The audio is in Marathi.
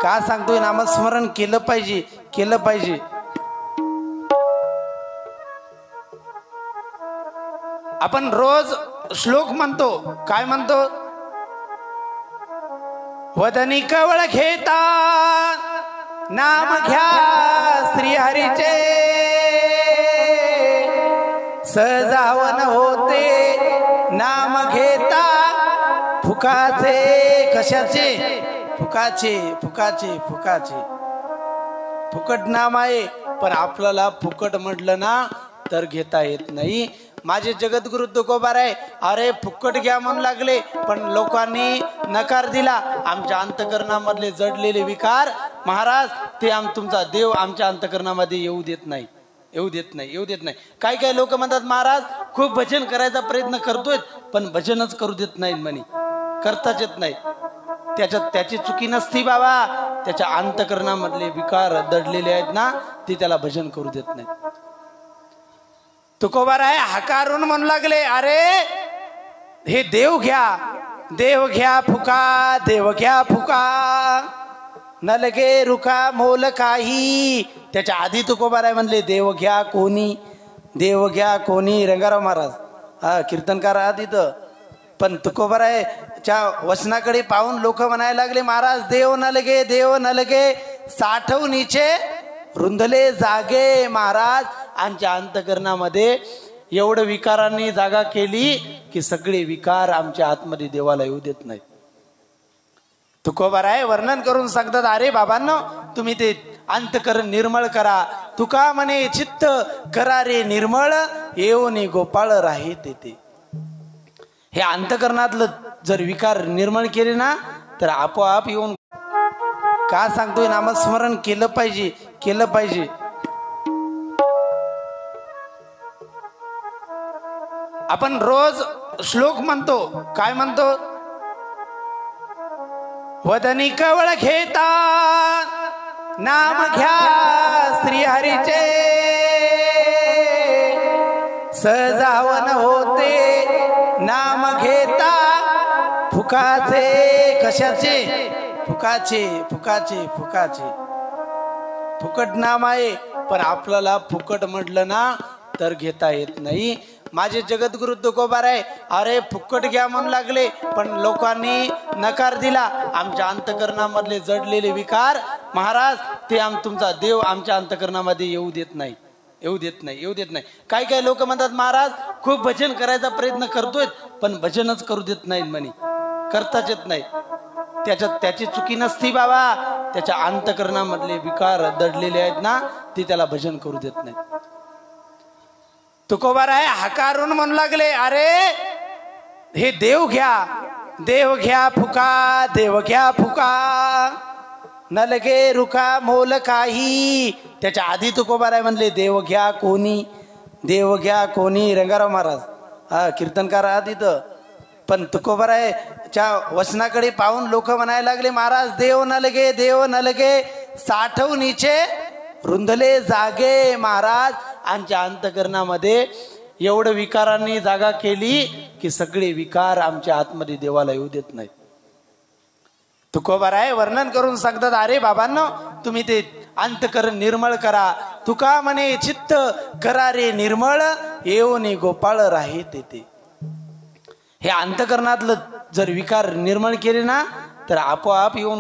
का सांगतोय नामस्मरण केलं पाहिजे, केलं पाहिजे. आपण रोज श्लोक म्हणतो, काय म्हणतो? वदनी कवळ घेता नाम घ्या श्रीहरीचे, सहजावन होते नाम घेता फुकाचे. कशाचे? फुकाचे, फुकाचे, फुकाचे. फुकट नाम आहे, पण आपल्याला फुकट म्हटलं ना तर घेता येत नाही. माझे जगद्गुरु तुकोबार आहे, अरे फुकट घ्या म्हणू लागले, पण लोकांनी नकार दिला. आमच्या अंतकरणामधले जडलेले विकार महाराज, ते तुमचा देव आमच्या अंतकरणामध्ये येऊ देत नाही, येऊ देत नाही, येऊ देत नाही. काही काही लोक म्हणतात महाराज खूप भजन करायचा प्रयत्न करतोय, पण भजनच करू देत नाहीत म्हणे, करताच येत नाही. त्याची चुकी नसती बाबा, त्याच्या अंतकरणामधले विकार दडलेले आहेत ना, ते त्याला भजन करू देत नाही. तुकोबार आहे हकारून म्हणू लागले, अरे हे देव घ्या, देव घ्या फुका, देव घ्या फुका, न लगे रुका मोल काही. त्याच्या आधी तुकोबार आहे म्हणले देव घ्या कोणी, देव घ्या कोणी. रंगाराव महाराज हा कीर्तनकार आहात इथं, पण तुकोबारायच्या वचनाकडे पाहून लोक म्हणायला लागले महाराज देव न लगे, देव न लगे, साठवणीचे रुंधले जागे. महाराज आमच्या अंतकरणामध्ये एवढं विकारांनी जागा केली की सगळे विकार आमच्या आतमध्ये देवाला येऊ देत नाही. तुकोबाराय वर्णन करून सांगतात, अरे बाबांनो तुम्ही ते अंतकरण निर्मळ करा. तुका म्हणे चित्त करा रे निर्मळ, येऊन गोपाळ राहे तेथे. हे अंतकरणातलं जर विकार निर्मळ केले ना तर आपोआप येऊन. का सांगतोय नामस्मरण केलं पाहिजे, केलं पाहिजे. आपण रोज श्लोक म्हणतो, काय म्हणतो? वदनी कवळ घेता नाम घ्या श्रीहरीचे, सहजावन होते नाम घेता फुकाचे. कशाचे? फुकाचे, फुकाचे, फुकाचे. फुकट नाम आहे, पण आपल्याला फुकट म्हटलं ना तर घेता येत नाही. माझे जगद्गुरु तुकोबार आहे, अरे फुकट घ्या म्हणू लागले, पण लोकांनी नकार दिला. आमच्या अंतकरणामधले जडलेले विकार महाराज, ते तुमचा देव आमच्या अंतकरणामध्ये येऊ देत नाही, येऊ देत नाही, येऊ देत नाही. काही काही लोक म्हणतात महाराज खूप भजन करायचा प्रयत्न करतोय, पण भजनच करू देत नाहीत म्हणे, करताच येत नाही. त्याची चुकी नसती बाबा, त्याच्या अंतकरणामधले विकार दडलेले आहेत ना, ते त्याला भजन करू देत नाही. तुकोबार आहे हकारून म्हणू लागले, अरे हे देव घ्या, देव घ्या फुका, देव घ्या फुका, न लगे रुका मोल काही. त्याच्या आधी तुकोबार आहे म्हणले देव घ्या कोणी, देव घ्या कोणी. रंगाराव महाराज हा कीर्तनकार आहात इथं, पण तुकोबारायच्या वचनाकडे पाहून लोक म्हणायला लागले महाराज देव न लगे, देव न लगे, साठवणीचे रुंधले जागे. महाराज आमच्या अंतकरणामध्ये एवढं विकारांनी जागा केली की सगळे विकार आमच्या आतमध्ये देवाला येऊ देत नाही. तुकोबाराय वर्णन करून सांगतात, अरे बाबांनो तुम्ही ते अंतकरण निर्मळ करा. तुका म्हणे चित्त करा रे निर्मळ, येऊन गोपाळ राहे तेथे. हे अंतकरणातलं जर विकार निर्मळ केले ना तर आपोआप येऊन